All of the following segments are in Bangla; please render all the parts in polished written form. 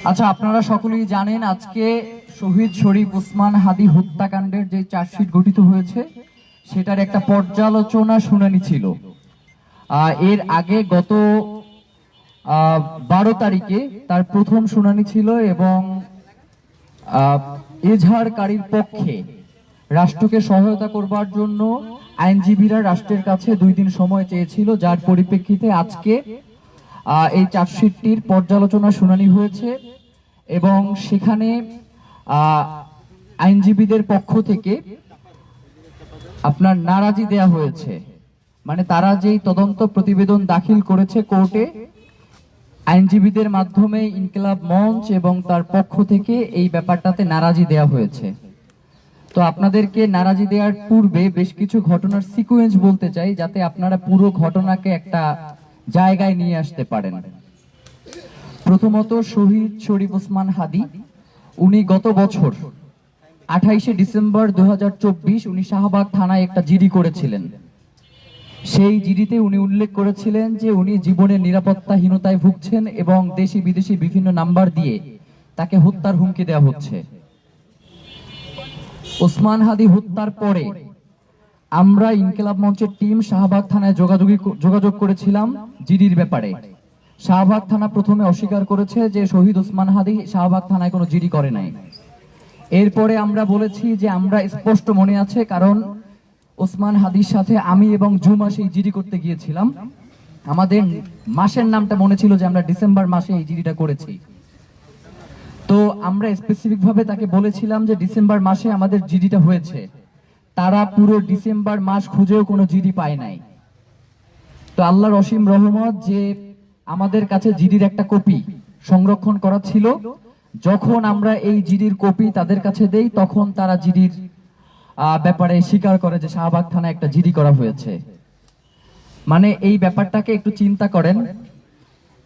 আচ্ছা, আপনারা সকলেই জানেন আজকে শহীদ শরীফ ওসমান হাদি হত্যাকাণ্ডের যে চার্জশিট গঠিত হয়েছে সেটার একটা পর্যালোচনা শুনানি ছিল। এর আগে গত 12 তারিখে তার প্রথম শুনানি ছিল এবং এজাহারকারীর পক্ষে রাষ্ট্রকে সহায়তা করবার জন্য আইনজীবীরা রাষ্ট্রের কাছে 2 দিন সময় চেয়েছিল, যার পরিপ্রেক্ষিতে আজকে এই চার্জশিটটির পর্যালোচনা শুনানি হয়েছে এবং সেখানে আইনজীবীদের পক্ষ থেকে আপনার নারাজি দেয়া হয়েছে। মানে তারা যেই তদন্ত প্রতিবেদন দাখিল করেছে কোর্টে, আইনজীবীদের মাধ্যমে ইনকিলাব মঞ্চ এবং তার পক্ষ থেকে এই ব্যাপারটাতে নারাজি দেয়া হয়েছে। তো আপনাদেরকে নারাজি দেওয়ার পূর্বে বেশ কিছু ঘটনার সিকোয়েন্স বলতে চাই, যাতে আপনারা পুরো ঘটনাকে একটা জায়গায় নিয়ে আসতে পারেন। প্রথমত, শহীদ শরীফ ওসমান হাদি উনি গত বছর 28শে ডিসেম্বর 2024 উনি শাহবাগ থানায় একটা জিডি করেছিলেন। সেই জিডিতে উনি উল্লেখ করেছিলেন যে উনি জীবনের নিরাপত্তাহীনতায় ভুগছেন এবং দেশি বিদেশি বিভিন্ন নাম্বার দিয়ে তাকে হত্যার হুমকি দেওয়া হচ্ছে। ওসমান হাদি হত্যার পরে আমরা ইনকিলাব মঞ্চের টিম শাহবাগ থানায় যোগাযোগ করেছিলাম জিডির ব্যাপারে। শাহবাগ থানা প্রথমে অস্বীকার করেছে যে শহীদ ওসমান হাদি শাহবাগ থানায় কোনো জিডি করে নাই। এরপরে আমরা বলেছি যে আমরা স্পষ্ট মনে আছে, কারণ ওসমান হাদির সাথে আমি এবং জুমা সেই জিডি করতে গিয়েছিলাম। আমাদের মাসের নামটা মনে ছিল যে আমরা ডিসেম্বর মাসে এই জিডিটা করেছি। তো আমরা স্পেসিফিক ভাবে তাকে বলেছিলাম যে ডিসেম্বর মাসে আমাদের জিডিটা হয়েছে। তারা পুরো ডিসেম্বর মাস খুঁজেও কোনো জিডি পায় নাই। তো আল্লাহর অসীম রহমত যে আমাদের কাছে জিডির একটা কপি সংরক্ষণ করা ছিল। যখন আমরা এই জিডির কপি তাদের কাছে দেই, তখন তারা জিডির ব্যাপারে স্বীকার করে যে শাহবাগ থানায় একটা জিডি করা হয়েছে। মানে এই ব্যাপারটাকে একটু চিন্তা করেন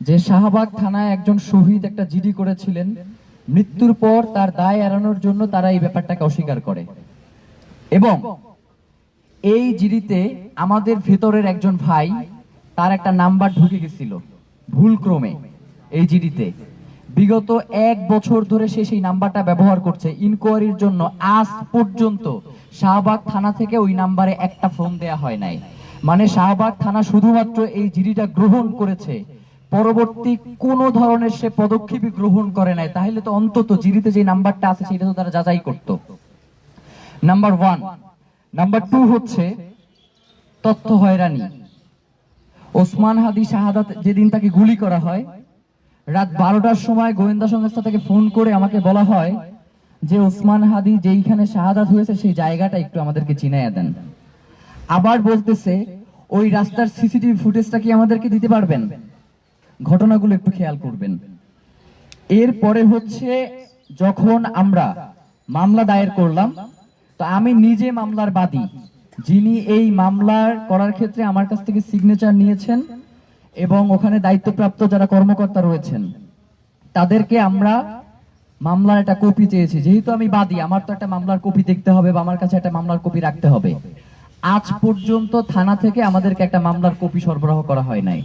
যে শাহবাগ থানায় একজন শহীদ একটা জিডি করেছিলেন, মৃত্যুর পর তার দায় এড়ানোর জন্য তারা এই ব্যাপারটাকে অস্বীকার করে। এবং এই জিডিতে আমাদের ভেতরের একজন ভাই, তার একটা নাম্বার ঢুকে গেছিল ভুলক্রমে এই জিডিতে। বিগত 1 বছর ধরে সে সেই নাম্বারটা ব্যবহার করছে ইনকোয়ারির জন্য। আজ পর্যন্ত শাহবাগ থানা থেকে ওই নাম্বারে একটা ফোন দেয়া হয় নাই। মানে শাহবাগ থানা শুধুমাত্র এই জিডিটা গ্রহণ করেছে, পরবর্তী কোনো ধরনের সে পদক্ষেপই গ্রহণ করে নাই। তাহলে তো অন্তত জিডিতে যে নাম্বারটা আছে সেটা তো তারা যাচাই করত। নাম্বার 1। নাম্বার 2 হচ্ছে তথ্য হয়রানি। ওসমান হাদি শাহাদাত যেদিন তাকে গুলি করা হয়, রাত 12টার সময় গোয়েন্দা সংস্থা থেকে ফোন করে আমাকে বলা হয় যে ওসমান হাদি যেইখানে শাহাদাত হয়েছে সেই জায়গাটা একটু আমাদেরকে চিনাইয়া দেন। আবার বলতেছে ওই রাস্তার সিসিটিভি ফুটেজটা কি আমাদেরকে দিতে পারবেন? ঘটনাগুলো একটু খেয়াল করবেন। এরপরে হচ্ছে যখন আমরা মামলা দায়ের করলাম, তো আমি নিজে মামলার বাদী, যিনি এই মামলার করার ক্ষেত্রে আমার কাছ থেকে সিগনেচার নিয়েছেন এবং ওখানে দায়িত্বপ্রাপ্ত যারা কর্মকর্তা রয়েছেন তাদেরকে আমরা মামলার একটা কপি চেয়েছি। যেহেতু আমি বাদী, আমার তো একটা মামলার কপি দেখতে হবে বা আমার কাছে একটা মামলার কপি রাখতে হবে। আজ পর্যন্ত থানা থেকে আমাদেরকে একটা মামলার কপি সরবরাহ করা হয় নাই।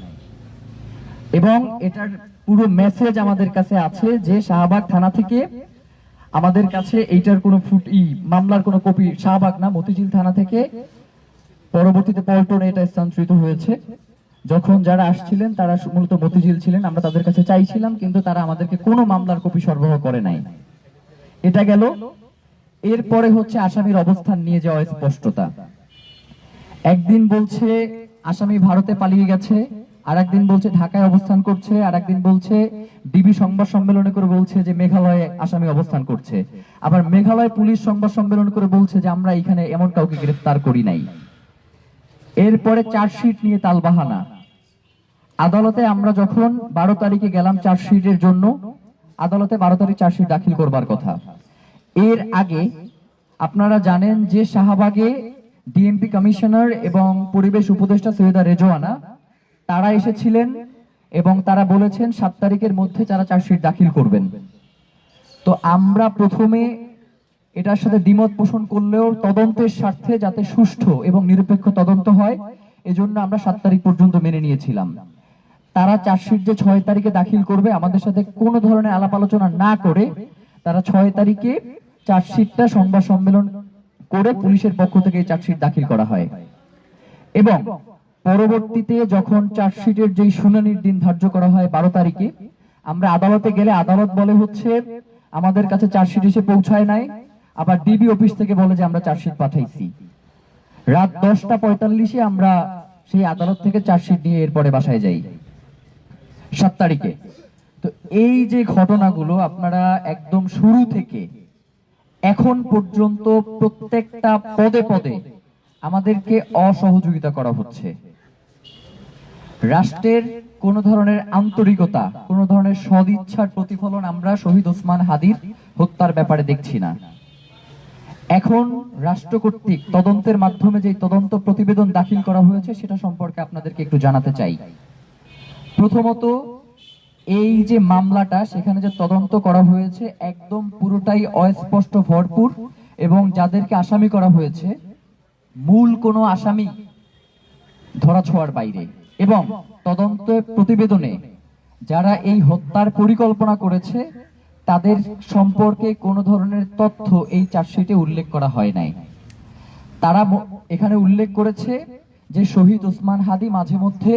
এবং এটার পুরো মেসেজ আমাদের কাছে আছে যে শাহবাগ থানা থেকে আমাদের কাছে এইটার কোনো মামলার কোনো কপি, শাহবাগ না মতিঝিল থানা থেকে পরবর্তীতে পল্টনে এটা স্থানান্তরিত হয়েছে। যখন যারা আসছিলেন তারা মূলত মতিঝিল ছিলেন, আমরা তাদের কাছে চাইছিলাম, কিন্তু তারা আমাদেরকে কোনো মামলার কপি সরবরাহ করে নাই। এটা গেল। এরপরে হচ্ছে আসামির অবস্থান নিয়ে যাওয়া স্পষ্টতা। একদিন বলছে আসামি ভারতে পালিয়ে গেছে, আর একদিন বলছে ঢাকায় অবস্থান করছে, আর একদিন বলছে ডিবি সংবাদ সম্মেলনে করে বলছে যে মেঘালয়ে আসামি অবস্থান করছে। আবার মেঘালয় পুলিশ সংবাদ সম্মেলন করে বলছে যে আমরা এখানে এমন কাউকে গ্রেফতার করি নাই। এরপরে চার্জশিট নিয়ে তালবাহানা। আদালতে আমরা যখন 12 তারিখে গেলাম চার্জশিটের জন্য, আদালতে 12 তারিখ চার্জশিট দাখিল করবার কথা। এর আগে আপনারা জানেন যে শাহবাগে ডিএমপি কমিশনার এবং পরিবেশ উপদেষ্টা সৈয়দা রেজওয়ানা তারা এসেছিলেন এবং তারা বলেছেন 7 তারিখের মধ্যে তারা চার্জশিট দাখিল করবেন। তো আমরা প্রথমে এটার সাথে দ্বিমত পোষণ করলেও তদন্তের স্বার্থে যাতে সুষ্ঠু এবং নিরপেক্ষ তদন্ত হয় এজন্য আমরা 7 তারিখ পর্যন্ত মেনে নিয়েছিলাম। তারা চার্জশিট যে 6 তারিখে দাখিল করবে আমাদের সাথে কোনো ধরনের আলাপ আলোচনা না করে তারা 6 তারিখে চার্জশিটটা সংবাদ সম্মেলন করে পুলিশের পক্ষ থেকে এই চার্জশিট দাখিল করা হয় এবং পরবর্তীতে যখন চার্জশিটের যেই শুনানির দিন ধার্য করা হয় 12 তারিখে, আমরা আদালতে গেলে আদালত বলে হচ্ছে আমাদের কাছে চার্জশিট এসে পৌঁছায় নাই, আবার ডিবি অফিস থেকে বলে যে আমরা চার্জশিট পাঠাইছি। রাত 10:45-এ আমরা সেই আদালত থেকে চার্জশিট নিয়ে এরপরে বাসায় যাই 7 তারিখে। তো এই যে ঘটনাগুলো আপনারা একদম শুরু থেকে এখন পর্যন্ত প্রত্যেকটা পদে পদে আমাদেরকে অসহযোগিতা করা হচ্ছে। রাষ্ট্রের কোন ধরনের আন্তরিকতা, কোন ধরনের সদিচ্ছার প্রতিফলন আমরা শহীদ ওসমান হাদির হত্যার ব্যাপারে দেখছি না। এখন রাষ্ট্র কর্তৃক তদন্তের মাধ্যমে যে তদন্ত প্রতিবেদন দাখিল করা হয়েছে সেটা সম্পর্কে আপনাদেরকে একটু জানাতে চাই। প্রথমত, এই যে মামলাটা সেখানে যে তদন্ত করা হয়েছে একদম পুরোটাই অস্পষ্ট, ভরপুর, এবং যাদেরকে আসামি করা হয়েছে মূল কোনো আসামি ধরাছোঁয়ার বাইরে, এবং তদন্ত প্রতিবেদনে যারা এই হত্যার পরিকল্পনা করেছে তাদের সম্পর্কে কোনো ধরনের তথ্য এই চার্জশিটে উল্লেখ করা হয় নাই। তারা এখানে উল্লেখ করেছে যে শহীদ ওসমান হাদি মাঝে মধ্যে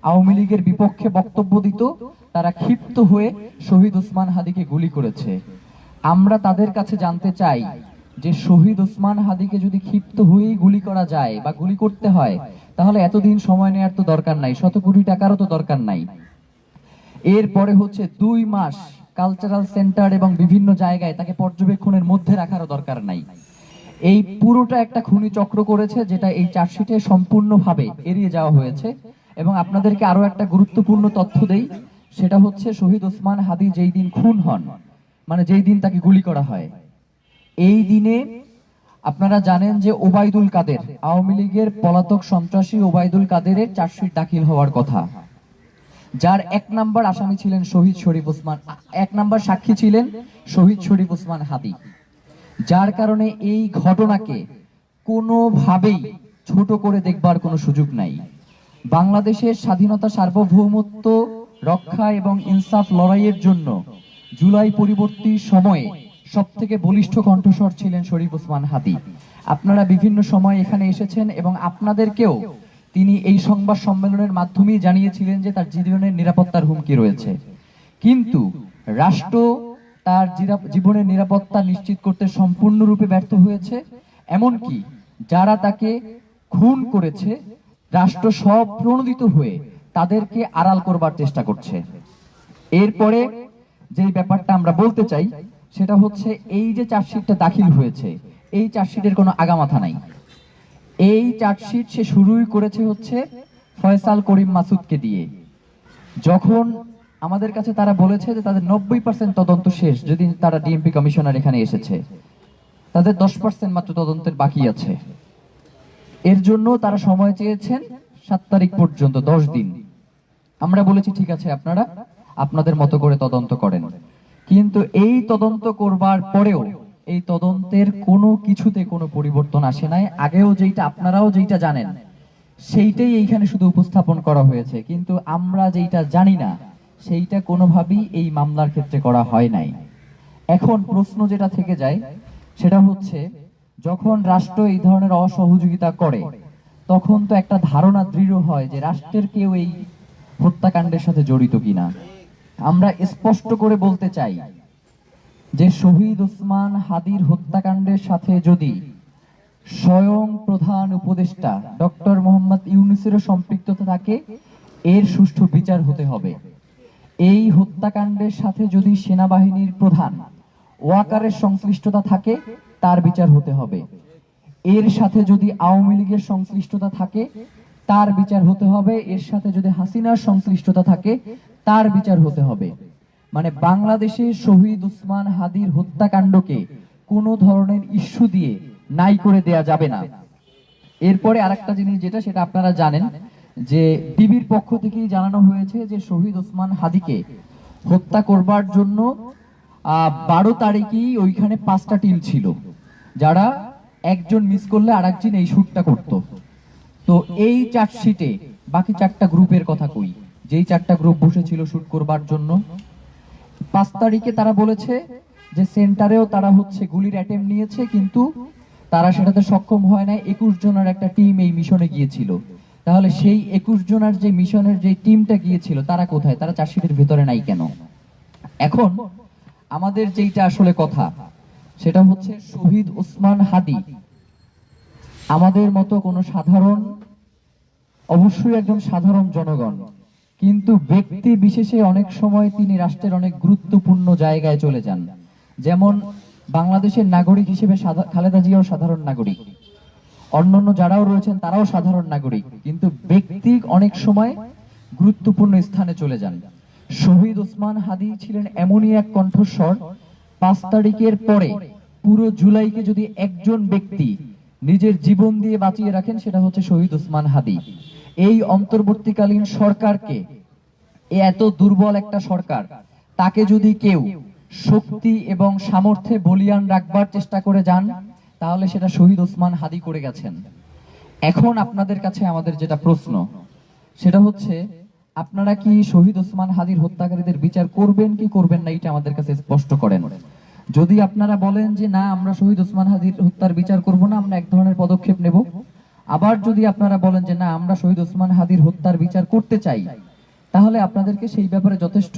আওয়ামী লীগের বিপক্ষে বক্তব্য দিত, তারা ক্ষিপ্ত হয়ে শহীদ ওসমান হাদিকে গুলি করেছে। আমরা তাদের কাছে জানতে চাই যে শহীদ ওসমান হাদিকে যদি ক্ষিপ্ত হয়েই গুলি করা যায় বা গুলি করতে হয় তাহলে এতদিন সময় নেওয়ার তো দরকার নাই, শত কোটি টাকারও তো দরকার নাই। এরপরে হচ্ছে 2 মাস কালচারাল সেন্টার এবং বিভিন্ন জায়গায় তাকে পর্যবেক্ষণের মধ্যে রাখারও দরকার নাই। এই পুরোটা একটা খুনি চক্র করেছে, যেটা এই চার্জশিটে সম্পূর্ণভাবে এড়িয়ে যাওয়া হয়েছে। এবং আপনাদেরকে আরো একটা গুরুত্বপূর্ণ তথ্য দেই, সেটা হচ্ছে শহীদ ওসমান হাদি যেই দিন খুন হন, মানে যেই দিন তাকে গুলি করা হয়, এই দিনে আপনারা জানেন যে ওবায়দুল কাদের, আওয়ামী লীগের পলাতক সন্ত্রাসী ওবায়দুল কাদেরের চার্জশিট দাখিল হওয়ার কথা, যার 1 নাম্বার আসামি ছিলেন শহীদ শরীফ ওসমান, 1 নাম্বার সাক্ষী ছিলেন শহীদ শরীফ ওসমান হাদি। যার কারণে এই ঘটনাকে কোনোভাবেই ছোট করে দেখবার কোনো সুযোগ নাই। বাংলাদেশের স্বাধীনতা, সার্বভৌমত্ব রক্ষা এবং ইনসাফ লড়াইয়ের জন্য জুলাই পরবর্তী সময়ে সবথেকে বলিষ্ঠ কণ্ঠস্বর ছিলেন শরীফ ওসমান হাদি। আপনারা বিভিন্ন সময় এখানে এসেছেন এবং আপনাদেরকেও তিনি এই সংবাদ সম্মেলনের মাধ্যমেই জানিয়েছিলেন যে তার জীবনের নিরাপত্তার হুমকি রয়েছে, কিন্তু রাষ্ট্র তার জীবনের নিরাপত্তা নিশ্চিত করতে সম্পূর্ণরূপে ব্যর্থ হয়েছে। এমনকি যারা তাকে খুন করেছে রাষ্ট্র সব প্রণোদিত হয়ে তাদেরকে আড়াল করবার চেষ্টা করছে। এরপরে যে ব্যাপারটা আমরা বলতে চাই সেটা হচ্ছে এই যে চার্জশিটটা দাখিল হয়েছে এই চার্জশিটের কোনো আগামাথা নাই। এই চার্জশিট সে শুরুই করেছে হচ্ছে ফয়সাল করিম মাসুদকে দিয়ে। যখন আমাদের কাছে তারা বলেছে যে তাদের 90% তদন্ত শেষ, যদি তারা ডিএমপি কমিশনার এখানে এসেছে, তাদের 10% মাত্র তদন্তের বাকি আছে। এর জন্য তারা সময় চেয়েছেন 7 তারিখ পর্যন্ত, 10 দিন। আমরা বলেছি ঠিক আছে, আপনারা আপনাদের মতো করে তদন্ত করেন, কিন্তু এই তদন্ত করবার পরেও এই তদন্তের কোনো কিছুতে কোনো পরিবর্তন আসে নাই। আগেও যেটা আপনারাও যেটা জানেন সেইটাই এইখানে শুধু উপস্থাপন করা হয়েছে, কিন্তু আমরা যেটা জানি না সেইটা কোনোভাবেই এই মামলার ক্ষেত্রে করা হয় নাই। এখন প্রশ্ন যেটা থেকে যায় সেটা হচ্ছে, যখন রাষ্ট্র এই ধরনের অসহযোগিতা করে তখন তো একটা ধারণা দৃঢ় হয় যে রাষ্ট্রের কেউ এই হত্যাকাণ্ডের সাথে জড়িত কিনা। আমরা স্পষ্ট করে বলতে চাই যে শহীদ ওসমান হাদির হত্যাকাণ্ডের সাথে যদি স্বয়ং প্রধান উপদেষ্টা ডক্টর মোহাম্মদ ইউনূসেরও সম্পৃক্ততা থাকে, এর সুষ্ঠু বিচার হতে হবে। এই হত্যাকাণ্ডের সাথে যদি সেনাবাহিনীর প্রধান ওয়াকারের সংশ্লিষ্টতা থাকে, তার বিচার হতে হবে। এর সাথে যদি আওয়ামী লীগের সংশ্লিষ্টতা থাকে, তার বিচার হতে হবে। এর সাথে যদি হাসিনার সংশ্লিষ্টতা থাকে, তার বিচার হতে হবে। মানে বাংলাদেশে শহীদ ওসমান হাদির হত্যাকাণ্ডকে কোনো ধরনের ইস্যু দিয়ে নাই করে দেয়া যাবে না। এরপরে আরেকটা জিনিস যেটা, সেটা আপনারা জানেন যে ডিবির পক্ষ থেকেই জানানো হয়েছে যে শহীদ ওসমান হাদিকে হত্যা করবার জন্য 12 তারিখেই ওইখানে 5টা টিম ছিল, যারা একজন মিস করলে আরেকজন এই শুটটা করত। তো এই চার্জশিটে বাকি 4টা গ্রুপের কথা কই, যেই 4টা গ্রুপ বসেছিল শুট করবার জন্য। 5 তারিখে তারা বলেছে যে সেন্টারেও তারা হচ্ছে গুলির অ্যাটেম্প নিয়েছে, কিন্তু তারা সেটাতে সক্ষম হয় না। 21 জনের একটা টিম এই মিশনে গিয়েছিল। তাহলে সেই 21 জনের যে মিশনের যে টিমটা গিয়েছিল তারা কোথায়? তারা চার্জশিটের ভিতরে নাই কেন? এখন আমাদের যেইটা আসলে কথা, সেটা হচ্ছে শহীদ ওসমান হাদি আমাদের মতো কোনো সাধারণ, অবশ্যই একজন সাধারণ জনগণ, কিন্তু ব্যক্তি বিশেষে অনেক সময় তিনি রাষ্ট্রের অনেক গুরুত্বপূর্ণ জায়গায় চলে যান। যেমন বাংলাদেশের নাগরিক হিসেবে খালেদা জিয়াও সাধারণ নাগরিক, অন্যান্য যারাও রয়েছেন তারাও সাধারণ নাগরিক, কিন্তু ব্যক্তি অনেক সময় গুরুত্বপূর্ণ স্থানে চলে যান। শহীদ ওসমান হাদি ছিলেন এমনই এক কণ্ঠস্বর, 5 তারিখের পরে পুরো জুলাইকে যদি একজন ব্যক্তি নিজের জীবন দিয়ে বাঁচিয়ে রাখেন, সেটা হচ্ছে শহীদ ওসমান হাদি। এই অন্তর্বর্তীকালীন সরকারকে, এত দুর্বল একটা সরকার, তাকে যদি কেউ শক্তি এবং সামর্থ্যে বলিয়ান রাখবার চেষ্টা করে যান, তাহলে সেটা শহীদ ওসমান হাদি করে গেছেন। এখন আপনাদের কাছে আমাদের যেটা প্রশ্ন, সেটা হচ্ছে আপনারা কি শহীদ ওসমান হাদির হত্যাকারীদের বিচার করবেন কি করবেন না, এটা আমাদের কাছে স্পষ্ট করেন। যদি আপনারা বলেন যে না, আমরা শহীদ ওসমান হাদির হত্যার বিচার করব না, আমরা এক ধরনের পদক্ষেপ নেব। আবার যদি আপনারা বলেন যে না, আমরা শহীদ ওসমান হাদির হত্যার বিচার করতে চাই, তাহলে আপনাদেরকে সেই ব্যাপারে যথেষ্ট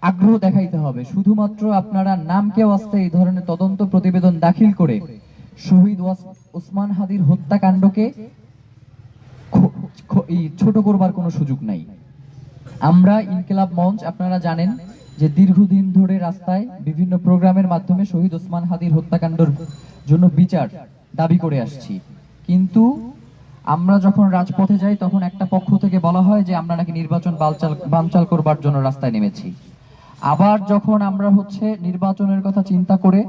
আগ্রহ দেখাইতে হবে। শুধুমাত্র আপনারা নামকে ওয়াস্তে এই ধরনের তদন্ত প্রতিবেদন দাখিল করে শহীদ ওসমান হাদির হত্যাকাণ্ডকে ছোট করবার কোনো সুযোগ নাই। আমরা ইনকিলাব মঞ্চ, আপনারা জানেন যে দীর্ঘদিন ধরে রাস্তায় বিভিন্ন প্রোগ্রামের মাধ্যমে শহীদ ওসমান হাদির হত্যাকাণ্ডের জন্য বিচার দাবি করে আসছি, কিন্তু আমরা যখন রাজপথে যাই তখন একটা পক্ষ থেকে বলা হয় যে আমরা নাকি নির্বাচন বানচাল করবার জন্য রাস্তায় নেমেছি। আবার যখন আমরা হচ্ছে নির্বাচনের কথা চিন্তা করে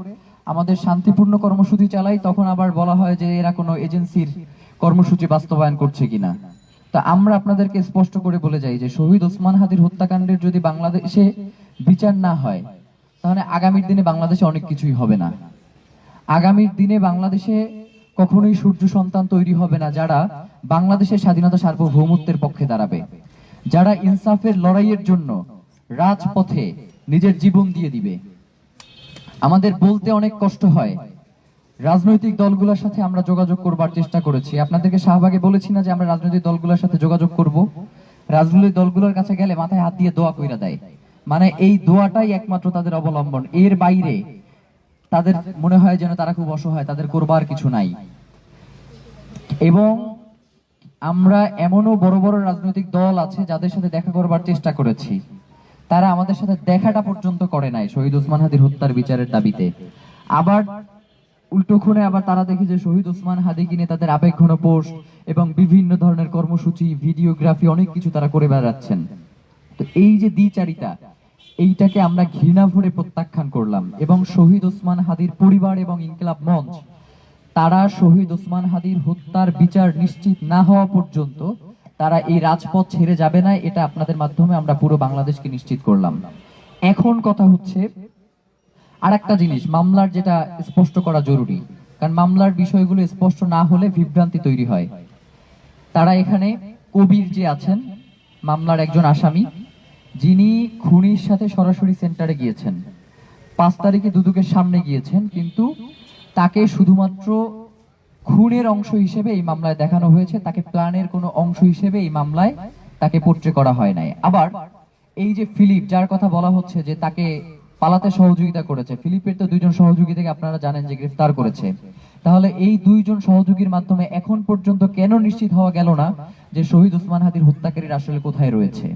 আমাদের শান্তিপূর্ণ কর্মসূচি চালাই, তখন আবার বলা হয় যে এরা কোনো এজেন্সির কর্মসূচি বাস্তবায়ন করছে কিনা। তা আমরা আপনাদেরকে স্পষ্ট করে বলে যাই যে শহীদ ওসমান হাদির হত্যাকাণ্ডের যদি বাংলাদেশে বিচার না হয়, তাহলে আগামীর দিনে বাংলাদেশে অনেক কিছুই হবে না। আগামীর দিনে বাংলাদেশে কখনোই সূর্য সন্তান তৈরি হবে না যারা বাংলাদেশের স্বাধীনতা সার্বভৌমত্বের পক্ষে দাঁড়াবে, যারা ইনসাফের লড়াইয়ের জন্য রাজপথে নিজের জীবন দিয়ে দিবে। আমাদের বলতে অনেক কষ্ট হয়, রাজনৈতিক দলগুলোর সাথে আমরা যোগাযোগ করবার চেষ্টা করেছি। আপনাদেরকে শাহবাগে বলেছি না যে আমরা রাজনৈতিক দলগুলোর সাথে যোগাযোগ করব? রাজনৈতিক দলগুলোর কাছে গেলে মাথায় হাত দিয়ে দোয়া কইরা দেয়, মানে এই দোয়াটাই একমাত্র তাদের অবলম্বন। এর বাইরে তাদের মনে হয় যেন তারা খুব অসহায়, তাদের করবার কিছু নাই। এবং আমরা এমনও বড় বড় রাজনৈতিক দল আছে যাদের সাথে দেখা করবার চেষ্টা করেছি, তারা আমাদের সাথে দেখাটা পর্যন্ত করে নাই শহীদ ওসমান হাদির হত্যার বিচারের দাবিতে। আবার উল্টোক্ষণে আবার তারা দেখে যে শহীদ ওসমান হাদিকে নিয়ে তাদের আবেগঘন পোস্ট এবং বিভিন্ন ধরনের কর্মসূচি, ভিডিওগ্রাফি, অনেক কিছু তারা করে বেড়াচ্ছেন। তো এই যে দ্বিচারিতা, এইটাকে আমরা ঘৃণা ভরে প্রত্যাখ্যান করলাম। এবং শহীদ ওসমান হাদির পরিবার এবং ইনকিলাব মঞ্চ, তারা শহীদ ওসমান হাদির হত্যার বিচার নিশ্চিত না হওয়া পর্যন্ত তারা এই রাজপথ ছেড়ে যাবে না। এটা আপনাদের মাধ্যমে আমরা পুরো বাংলাদেশকে নিশ্চিত করলাম। এখন কথা হচ্ছে আর একটা জিনিস, মামলার যেটা স্পষ্ট করা জরুরি, কারণ মামলার বিষয়গুলো স্পষ্ট না হলে বিভ্রান্তি তৈরি হয়। তারা এখানে কবির যে আছেন মামলার একজন আসামি, যিনি খুনির সাথে সরাসরি সেন্টারে গিয়েছেন, 5 তারিখে দুদকের সামনে গিয়েছেন, কিন্তু তাকে শুধুমাত্র খুনের অংশ হিসেবে এই মামলায় দেখানো হয়েছে, তাকে প্ল্যানের কোনো অংশ হিসেবে এই মামলায় তাকে পোট্রে করা হয় নাই। আবার এই যে ফিলিপ, যার কথা বলা হচ্ছে যে তাকে পালাতে সহযোগিতা করেছে, ফিলিপের তো 2 জন সহযোগী থেকে আপনারা জানেন যে গ্রেফতার করেছে। তাহলে এই 2 জন সহযোগীর মাধ্যমে এখন পর্যন্ত কেন নিশ্চিত হওয়া গেল না যে শহীদ ওসমান হাদির হত্যাকারীর আসলে কোথায় রয়েছে?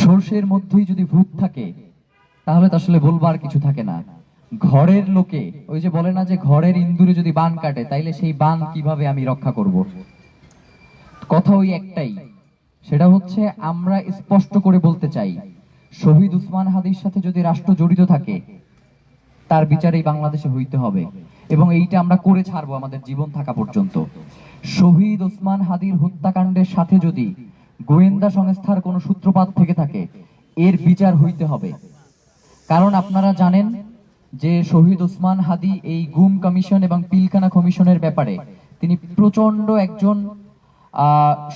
সর্ষের মধ্যেই যদি ভূত থাকে তাহলে তো আসলে বলবার কিছু থাকে না। ঘরের লোকে, ওই যে বলে না যে ঘরের ইন্দুরে যদি বান কাটে, তাইলে সেই বান কিভাবে আমি রক্ষা করব? কথা ওই একটাই, সেটা হচ্ছে আমরা স্পষ্ট করে বলতে চাই, শহীদ ওসমান হাদির সাথে যদি রাষ্ট্র জড়িত থাকে তার বিচার এই বাংলাদেশে হইতে হবে, এবং এইটা আমরা করে ছাড়বো আমাদের জীবন থাকা পর্যন্ত। শহীদ ওসমান হাদির হত্যাকাণ্ডের সাথে যদি গোয়েন্দা সংস্থার কোনো সূত্রপাত থেকে থাকে, এর বিচার হইতে হবে। কারণ আপনারা জানেন যে শহীদ ওসমান হাদি এই গুম কমিশন এবং পিলখানা কমিশনের ব্যাপারে তিনি প্রচন্ড একজন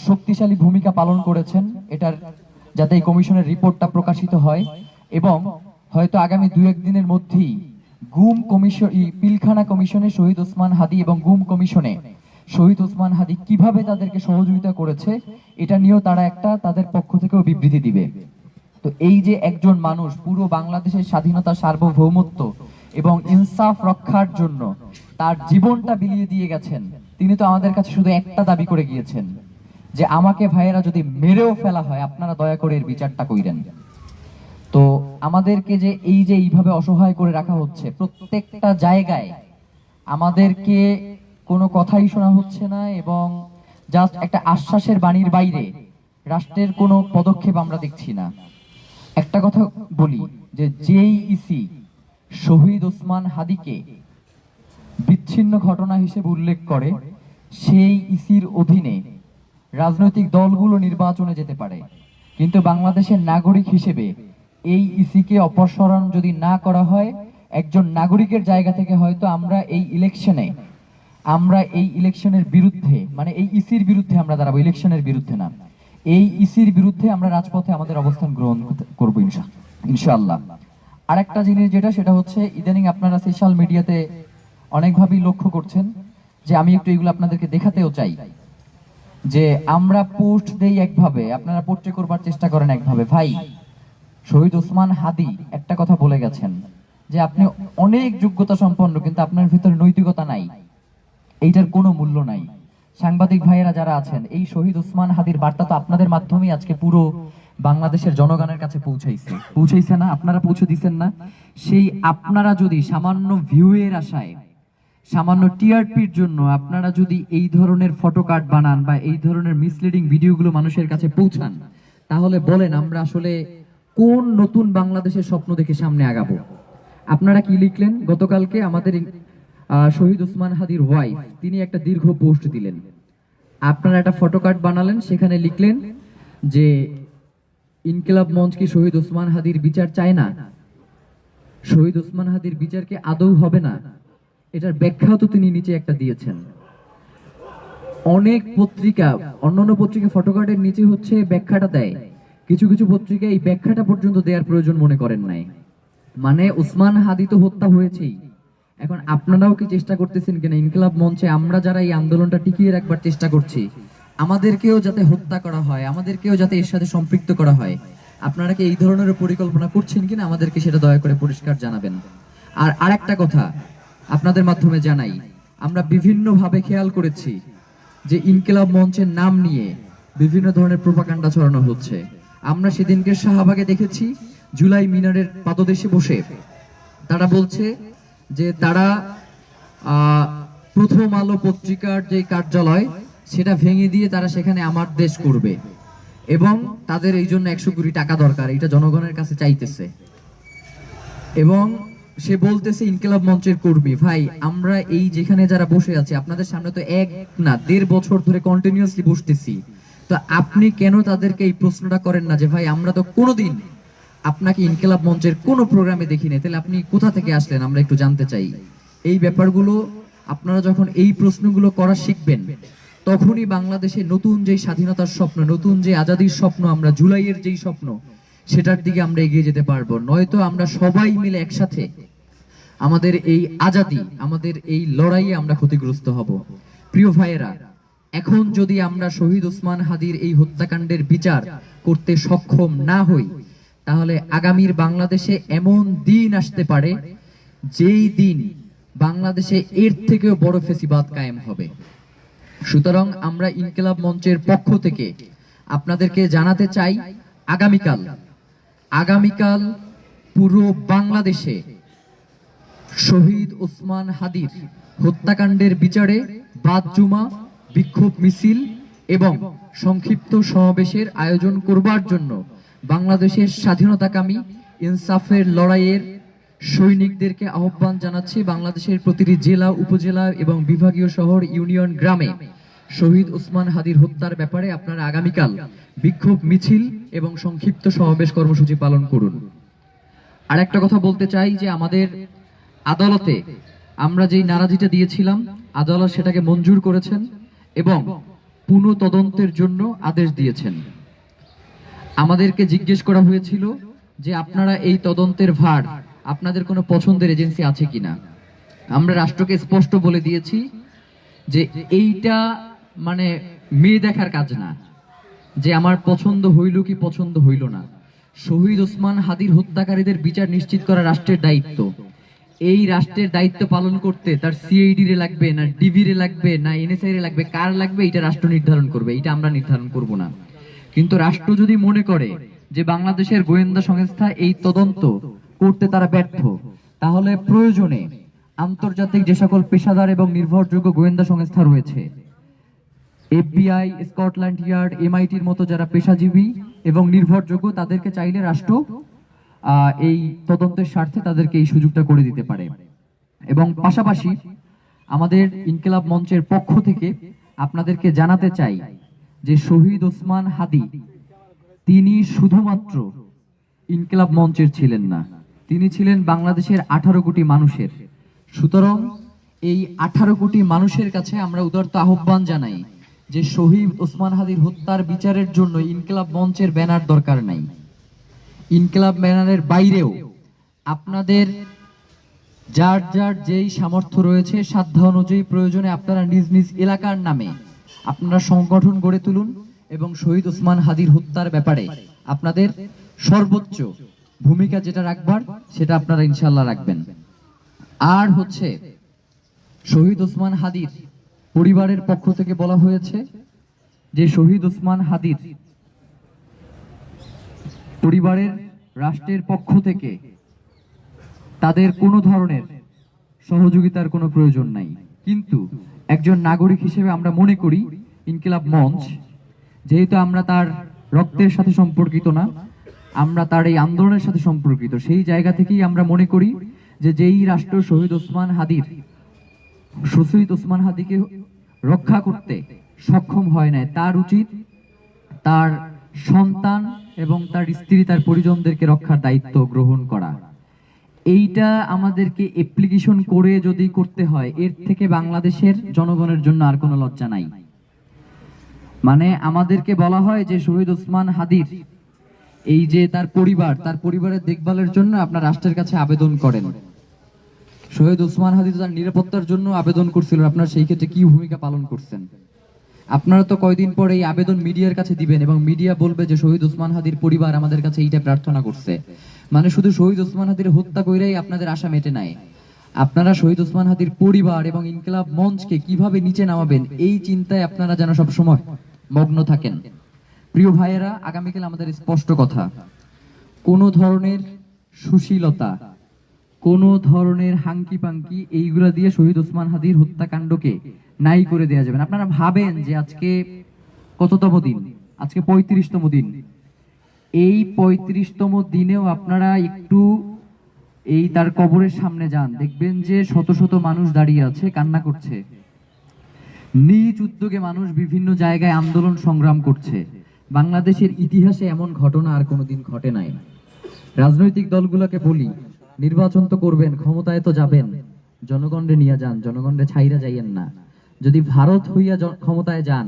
শক্তিশালী ভূমিকা পালন করেছেন এটার, যাতে এই কমিশনের রিপোর্টটা প্রকাশিত হয় এবং হয়তো আগামী 2-1 দিনের মধ্যেই গুম কমিশন, পিলখানা কমিশনে শহীদ ওসমান হাদি এবং গুম কমিশনে শহীদ ওসমান হাদি কিভাবে তাদেরকে সহযোগিতা করেছে এটা নিয়েও তারা একটা তাদের পক্ষ থেকেও বিবৃতি দিবে। তো এই যে একজন মানুষ পুরো বাংলাদেশের স্বাধীনতা, সার্বভৌমত্ব এবং ইনসাফ রক্ষার জন্য তার জীবনটা বিলিয়ে দিয়ে গেছেন, তিনি তো আমাদের কাছে শুধু একটা দাবি করে গিয়েছেন যে আমাকে ভাইয়েরা যদি মেরেও ফেলা হয় আপনারা দয়া করে এর বিচারটা কইরেন। তো আমাদেরকে যে এইভাবে অসহায় করে রাখা হচ্ছে, প্রত্যেকটা জায়গায় আমাদেরকে কোনো কথাই শোনা হচ্ছে না এবং জাস্ট একটা আশ্বাসের বাণীর বাইরে রাষ্ট্রের কোনো পদক্ষেপ আমরা দেখছি না। একটা কথা বলি যে যেই ইসি শহীদ ওসমান হাদিকে বিচ্ছিন্ন ঘটনা হিসেবে উল্লেখ করে, সেই ইসির অধীনে রাজনৈতিক দলগুলো নির্বাচনে যেতে পারে, কিন্তু বাংলাদেশের নাগরিক হিসেবে এই ইসিকে অপসারণ যদি না করা হয়, একজন নাগরিকের জায়গা থেকে হয়তো আমরা এই ইলেকশনের বিরুদ্ধে, মানে এই ইসির বিরুদ্ধে আমরা দাঁড়াবো, ইলেকশনের বিরুদ্ধে না, এই ইসির বিরুদ্ধে আমরা রাজপথে আমাদের অবস্থান গ্রহণ করবো ইনশাআল্লাহ। আর একটা জিনিস যেটা, সেটা হচ্ছে ইদানিং আপনারা সোশ্যাল মিডিয়াতে অনেকভাবেই লক্ষ্য করছেন যে আমি একটু এগুলো আপনাদেরকে দেখাতেও চাই, যে আমরা পোস্ট দেই একভাবে, আপনারা পোস্টে করবার চেষ্টা করেন একভাবে। ভাই, শহীদ ওসমান হাদি একটা কথা বলে গেছেন যে আপনি অনেক যোগ্যতা সম্পন্ন কিন্তু আপনার ভিতরে নৈতিকতা নাই, এইটার কোনো মূল্য নাই। সাংবাদিক ভাইয়েরা যারা আছেন, এই শহীদ ওসমান হাদির বার্তা তো আপনাদের মাধ্যমেই আজকে পুরো বাংলাদেশের জনগণের কাছে পৌঁছাইছে না? আপনারা পৌঁছে দিচ্ছেন না? সেই আপনারা যদি সামান্য ভিউয়ের আশায়, সামান্য টিআরপির জন্য আপনারা যদি এই ধরনের ফটোকার্ড বানান বা এই ধরনের মিসলিডিং ভিডিওগুলো মানুষের কাছে পৌঁছান, তাহলে বলেন আমরা আসলে কোন নতুন বাংলাদেশের স্বপ্ন দেখে সামনে আগাবো? আপনারা কি লিখলেন গতকালকে? আমাদের শহীদ ওসমান হাদির ওয়াইফ, তিনি একটা দীর্ঘ পোস্ট দিলেন, আপনারা একটা ফটোকার্ড বানালেন, সেখানে লিখলেন যে ইনকিলাব মঞ্চ কি শহীদ ওসমান হাদির বিচার চায় না, শহীদ ওসমান হাদির বিচার কি আদৌ হবে না? এটার ব্যাখ্যাও তো তিনি নিচে একটা দিয়েছেন। অনেক পত্রিকা, অন্যান্য পত্রিকা ফটোকার্ডের নিচে হচ্ছে ব্যাখ্যাটা দেয়, কিছু কিছু পত্রিকা এই ব্যাখ্যাটা পর্যন্ত দেওয়ার প্রয়োজন মনে করেন নাই। মানে ওসমান হাদি তো হত্যা হয়েছেই, এখন আপনারাও কি চেষ্টা করতেছেন কিনা ইনকিলাব মঞ্চে আমরা যারা এই আন্দোলনটা টিকিয়ে রাখবার চেষ্টা করছি, আমাদেরকেও যাতে হত্যা করা হয়, আমাদেরকেও যাতে এর সাথে সম্পৃক্ত করা হয়, আপনারা কি এই ধরনের পরিকল্পনা করছেন কিনা আমাদেরকে সেটা দয়া করে পরিষ্কার জানাবেন। আর আরেকটা কথা আপনাদের মাধ্যমে জানাই, আমরা বিভিন্ন ভাবে খেয়াল করেছি যে ইনকিলাব মঞ্চের নাম নিয়ে বিভিন্ন ধরনের প্রোপাগান্ডা ছড়ানো হচ্ছে। আমরা সেদিনকে শাহবাগে দেখেছি, জুলাই মিনারের পাদদেশে বসে তারা বলছে যে তারা প্রথম আলো পত্রিকার যে কার্যালয় সেটা ভেঙে দিয়ে তারা সেখানে আমার দেশ করবে এবং তাদের এই জন্য 100 কোটি টাকা দরকার, এটা জনগণের কাছে চাইতেছে। এবং সে বলতেছে ইনকিলাব মঞ্চের কর্মী, ভাই আমরা এই যেখানে যারা বসে আছে আপনাদের সামনে তো 1 না 1.5 বছর ধরে কন্টিনিউয়াসলি বসতেছি, তো আপনি কেন তাদেরকে এই প্রশ্নটা করেন না যে ভাই আমরা তো কোনোদিন আপনাকে ইনকিলাব মঞ্চের কোনো প্রোগ্রামে দেখি নাই, তাহলে আপনি কোথা থেকে আসলেন আমরা একটু জানতে চাই। এই ব্যাপারগুলো আপনারা যখন এই প্রশ্নগুলো করা শিখবেন, তখনই বাংলাদেশে নতুন যে স্বাধীনতার স্বপ্ন, নতুন যে আজাদির স্বপ্ন, আমরা জুলাইয়ের যেই স্বপ্ন, সেটার দিকে আমরা এগিয়ে যেতে পারবো। নয়তো আমরা সবাই মিলে একসাথে আমাদের এই আজাদি, আমাদের এই লড়াইয়ে আমরা ক্ষতিগ্রস্ত হব। প্রিয় ভাইয়েরা, এখন যদি আমরা শহীদ ওসমান হাদির এই হত্যাকাণ্ডের বিচার করতে সক্ষম না হই, তাহলে আগামীর বাংলাদেশে এমন দিন আসতে পারে যেই দিন বাংলাদেশে এর থেকেও বড় ফ্যাসিবাদ কায়েম হবে। সুতরাং আমরা ইনকিলাব মঞ্চের পক্ষ থেকে আপনাদেরকে জানাতে চাই, আগামীকাল পুরো বাংলাদেশে শহীদ ওসমান হাদির হত্যাকাণ্ডের বিচারে বাদ জুমা, বিক্ষোভ মিছিল এবং সংক্ষিপ্ত সমাবেশের আয়োজন করবার জন্য বাংলাদেশের স্বাধীনতাকামী ইনসাফের লড়াইয়ের সৈনিকদেরকে আহ্বান জানাচ্ছি। বাংলাদেশের প্রতিটি জেলা, উপজেলা এবং বিভাগীয় শহর, ইউনিয়ন, গ্রামে শহীদ ওসমান হাদির হত্যার ব্যাপারে আপনারা আগামীকাল বিক্ষোভ মিছিল এবং সংক্ষিপ্ত সমাবেশ কর্মসূচি পালন করুন। আর একটা কথা বলতে চাই যে আমাদের আদালতে আমরা যেই নারাজিটা দিয়েছিলাম, আদালত সেটাকে মঞ্জুর করেছেন এবং পুনঃ তদন্তের জন্য আদেশ দিয়েছেন। আমাদেরকে জিজ্ঞেস করা হয়েছিল যে আপনারা এই তদন্তের ভার আপনাদের কোনো পছন্দের এজেন্সি আছে কিনা। আমরা রাষ্ট্রকে স্পষ্ট বলে দিয়েছি যে এইটা মানে মেয়ে দেখার কাজ না, যে আমার পছন্দ হইল কি পছন্দ হইল না। শহীদ ওসমান হাদির হত্যাকারীদের বিচার নিশ্চিত করা রাষ্ট্রের দায়িত্ব। এই রাষ্ট্রের দায়িত্ব পালন করতে তার সিআইডি রে লাগবে না, ডিবি রে লাগবে না, এনএসআই রে লাগবে, কার লাগবে এটা রাষ্ট্র নির্ধারণ করবে, এটা আমরা নির্ধারণ করব না। কিন্তু রাষ্ট্র যদি মনে করে যে বাংলাদেশের গোয়েন্দা সংস্থা এই তদন্ত করতে তারা ব্যর্থ, তাহলে প্রয়োজনে আন্তর্জাতিক যে সকল পেশাদার এবং নির্ভরযোগ্য গোয়েন্দা সংস্থা রয়েছে, এফবিআই, স্কটল্যান্ড ইয়ার্ড, এমআইটির মতো যারা পেশাজীবী এবং নির্ভরযোগ্য, তাদেরকে চাইলে রাষ্ট্র এই তদন্তের স্বার্থে তাদেরকে এই সুযোগটা করে দিতে পারে। এবং পাশাপাশি আমাদের ইনকিলাব মঞ্চের পক্ষ থেকে আপনাদেরকে জানাতে চাই যে শহীদ ওসমান হাদি তিনি শুধুমাত্র ইনকিলাব মঞ্চের ছিলেন না, তিনি ছিলেন বাংলাদেশের 18 কোটি মানুষের। সুতরাং এই 18 কোটি মানুষের কাছে আমরা উদারত আহ্বান জানাই যে শহীদ ওসমান হাদির হত্যার বিচারের জন্য ইনকিলাব মঞ্চের ব্যানার দরকার নাই। ইনকিলাব ব্যানারের বাইরেও আপনাদের যার যার যেই সামর্থ্য রয়েছে সাধ্য অনুযায়ী প্রয়োজনে আপনারা নিজ নিজ এলাকার নামে আপনারা সংগঠন গড়ে তুলুন এবং শহীদ ওসমান হাদির হত্যার ব্যাপারে আপনাদের সর্বোচ্চ ভূমিকা যেটা রাখবার সেটা আপনারা ইনশাআল্লাহ রাখবেন। আর হচ্ছে শহীদ ওসমান হাদির পরিবারের পক্ষ থেকে বলা হয়েছে যে শহীদ ওসমান হাদির পরিবারের রাষ্ট্রের পক্ষ থেকে তাদের কোনো ধরনের সহযোগিতার কোনো প্রয়োজন নাই। কিন্তু একজন নাগরিক হিসেবে আমরা মনে করি ইনকিলাব মঞ্চ, যেহেতু আমরা তার রক্তের সাথে সম্পর্কিত না, আমরা তার এই আন্দোলনের সাথে সম্পর্কিত, সেই জায়গা থেকেই আমরা মনে করি যে যেই রাষ্ট্র শহীদ ওসমান হাদিকে রক্ষা করতে সক্ষম হয় না, তার উচিত তার সন্তান এবং তার স্ত্রী, তার পরিজনদেরকে রক্ষার দায়িত্ব গ্রহণ করা। এইটা আমাদেরকে অ্যাপ্লিকেশন করে যদি করতে হয়, এর থেকে বাংলাদেশের জনগণের জন্য আর কোনো লজ্জা নাই। মানে আমাদেরকে বলা হয় যে শহীদ ওসমান হাদির এই যে তার পরিবারের দেখভালের জন্য আপনার রাষ্ট্রের কাছে আবেদন করেন। শহীদ ওসমান হাদি তার নিরাপত্তার জন্য আবেদন করছিল, আপনারা সেই ক্ষেত্রে কি ভূমিকা পালন করছেন? আপনারা তো কয়দিন পরে এই আবেদন মিডিয়ার কাছে দিবেন এবং মিডিয়া বলবে যে শহীদ ওসমান হাদির পরিবার আমাদের কাছে এইটা প্রার্থনা করছে। মানে শুধু শহীদ ওসমান হাদির হত্যা কইরাই আপনাদের আশা মেটে নাই। আপনারা শহীদ ওসমান হাদির পরিবার এবং ইনকিলাব মঞ্চকে কিভাবে নিচে নামাবেন এই চিন্তায় আপনারা যেন সব সময় মগ্ন থাকেন। প্রিয় ভাইয়েরা, আগামীকাল আমাদের স্পষ্ট কথা, কোনো ধরনের সুশীলতা, কোনো ধরনের হাঙ্কি পাঙ্কি এইগুলা দিয়ে শহীদ ওসমান হাদির হত্যাকাণ্ডকে নাই করে দেওয়া যাবে না। আপনারা ভাবেন যে আজকে কততম দিন? আজকে 35তম দিন। এই 35তম দিনেও আপনারা একটু এই তার কবরের সামনে যান, দেখবেন যে শত শত মানুষ দাঁড়িয়ে আছে, কান্না করছে। নিজ উদ্যোগে মানুষ বিভিন্ন জায়গায় আন্দোলন সংগ্রাম করছে। বাংলাদেশের ইতিহাসে এমন ঘটনা আর কোনোদিন ঘটে নাই। রাজনৈতিক দলগুলোকে বলি, নির্বাচন তো করবেন, ক্ষমতায় তো যাবেন, জনগণরে নিয়ে যান, জনগণরে ছাইরা যাইয়েন না। যদি ভারত হইয়া ক্ষমতায় যান,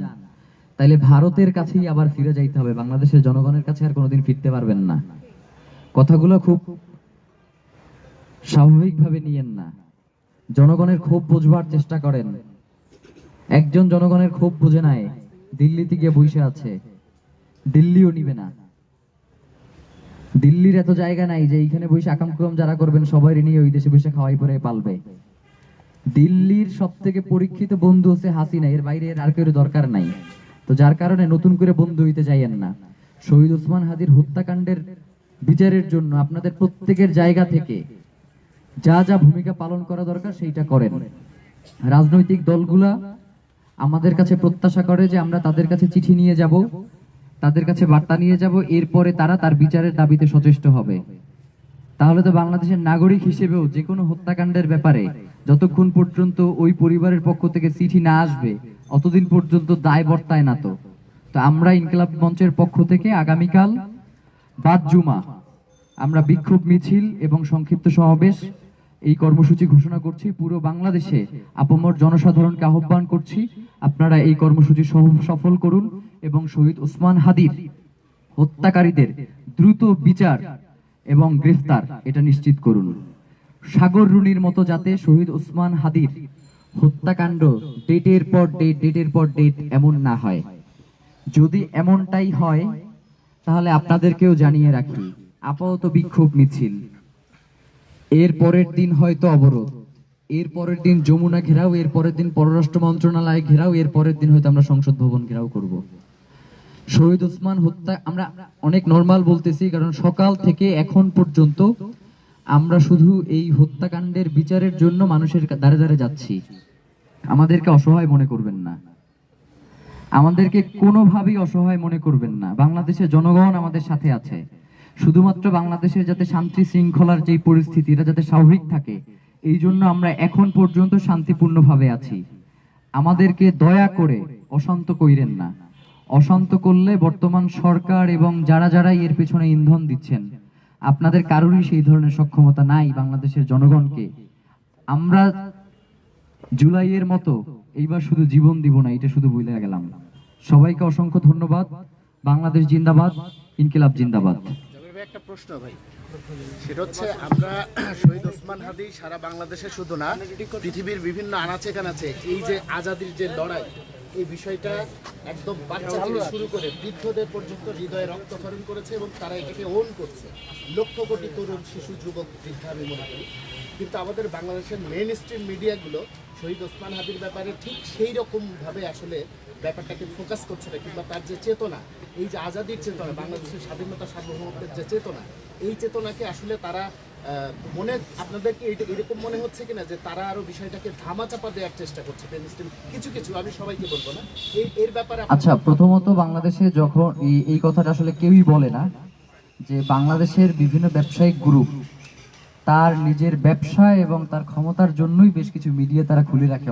তাইলে ভারতের কাছেই আবার ফিরে যাইতে হবে, বাংলাদেশের জনগণের কাছে আর কোনোদিন ফিরতে পারবেন না। কথাগুলো খুব স্বাভাবিকভাবে নিয়েন না, জনগণের ক্ষোভ বুঝবার চেষ্টা করেন। একজন জনগণের ক্ষোভ বুঝে নাই, দিল্লিতে গিয়ে বসে আছে, দিল্লিও নিবে না। দিল্লির এত জায়গা নাই যে এইখানে বসে আকামক্রম যারা করবেন সবাই নিয়ে ওই দেশে বসে খাওয়াই পরে পালবে। দিল্লির সব থেকে পরীক্ষিত বন্ধু হচ্ছে হাসিনা, এর বাইরে আর কেউ দরকার নাই। তো যার কারণে নতুন করে বন্ধু হইতে যাইয়েন না। শহীদ ওসমান হাদির হত্যাকাণ্ডের বিচারের জন্য আপনাদের প্রত্যেকের জায়গা থেকে যা যা ভূমিকা পালন করা দরকার সেইটা করেন। রাজনৈতিক দলগুলা আমাদের কাছে প্রত্যাশা করে যে আমরা তাদের কাছে চিঠি নিয়ে যাব, তাদের কাছে বার্তা নিয়ে যাব, এরপরে তারা তার বিচারের দাবিতে সচেষ্ট হবে। তাহলে তো বাংলাদেশের নাগরিক হিসেবেও যে কোনো হত্যাকাণ্ডের ব্যাপারে যতক্ষণ পর্যন্ত ওই পরিবারের পক্ষ থেকে চিঠি না আসবে অতদিন পর্যন্ত দায় বর্তায় না। তো আমরা ইনকিলাব মঞ্চের পক্ষ থেকে আগামীকাল বাদ জুমা আমরা বিক্ষোভ মিছিল এবং সংক্ষিপ্ত সমাবেশ এই কর্মসূচি ঘোষণা করছি। পুরো বাংলাদেশে আপামর জনসাধারণকে আহ্বান করছি আপনারা এই কর্মসূচি সফল করুন এবং শহীদ ওসমান হাদির হত্যাকারীদের দ্রুত বিচার এবং গ্রেফতার এটা নিশ্চিত করুন। সাগর রুনির মতো যাতে শহীদ ওসমান হাদির হত্যাকাণ্ড ডেটের পর ডেট এমন না হয়। যদি এমনটাই হয় তাহলে আপনাদেরকেও জানিয়ে রাখি, আপাতত বিক্ষোভ মিছিল, এর পরের দিন হয়তো অবরোধ, এর পরের দিন যমুনা ঘেরাও, এর পরের দিন পররাষ্ট্র মন্ত্রণালয় ঘেরাও, এর পরের দিন হয়তো আমরা সংসদ ভবন ঘেরাও করব। শহীদ ওসমান হত্যা আমরা অনেক নরমাল বলতেছি, কারণ সকাল থেকে এখন পর্যন্ত আমরা শুধু এই হত্যাকাণ্ডের বিচারের জন্য মানুষের দ্বারে দ্বারে যাচ্ছি। আমাদেরকে অসহায় মনে করবেন না, আমাদেরকে কোনোভাবেই অসহায় মনে করবেন না। বাংলাদেশের জনগণ আমাদের সাথে আছে। শুধুমাত্র বাংলাদেশের যাতে শান্তি শৃঙ্খলার যে পরিস্থিতি এটা যাতে স্বাভাবিক থাকে, এই জন্য আমরা এখন পর্যন্ত শান্তিপূর্ণভাবে আছি। আমাদেরকে দয়া করে অশান্ত কইরেন না। অশান্ত করলে বর্তমান সরকার এবং যারা যারা এর পেছনে ইন্ধন দিচ্ছেন, আপনাদের কারোরই সেই ধরনের সক্ষমতা নাই বাংলাদেশের জনগণকে। আমরা জুলাইয়ের মতো এইবার শুধু জীবন দিব না, এটা শুধু ভুলে গেলাম। সবাইকে অসংখ্য ধন্যবাদ। বাংলাদেশ জিন্দাবাদ, ইনকিলাব জিন্দাবাদ। একটা প্রশ্ন ভাই, সেটা হচ্ছে আমরা শহীদ ওসমান হাদি সারা বাংলাদেশে শুধু না পৃথিবীর বিভিন্ন আনাচে কানাচে এই যে আজাদির যে লড়াই, এই বিষয়টা একদম বাচ্চা থেকে শুরু করে বৃদ্ধদের পর্যন্ত হৃদয়ে রক্তক্ষরণ করেছে এবং তারা এটাকে ওন করছে। লক্ষ কোটি তরুণ, শিশু, যুবক, বৃদ্ধা আমি মনে করি। কিন্তু আমাদের বাংলাদেশের মেইন স্ট্রিম মিডিয়াগুলো শহীদ ওসমান হাদির ব্যাপারে ঠিক সেই রকমভাবে আসলে ব্যাপারটাকে ফোকাস করছে না, কিংবা তার যে চেতনা, এই যে আজাদির চেতনা, বাংলাদেশের স্বাধীনতা সার্বভৌমত্বের যে চেতনা, এই চেতনাকে আসলে তারা মনে, আপনাদেরকে এরকম মনে হচ্ছে কিনা যে তারা আরো বিষয়টাকে ধামাচাপা দেওয়ার চেষ্টা করছে? কিছু কিছু, আমি সবাইকে বলবো না, এর ব্যাপারে। আচ্ছা, প্রথমত বাংলাদেশে যখন এই কথাটা আসলে কেউই বলে না যে বাংলাদেশের বিভিন্ন ব্যবসায়িক গ্রুপ তার নিজের ব্যবসা এবং তার ক্ষমতার জন্যই বেশ কিছু মিডিয়া তারা খুলে রাখে।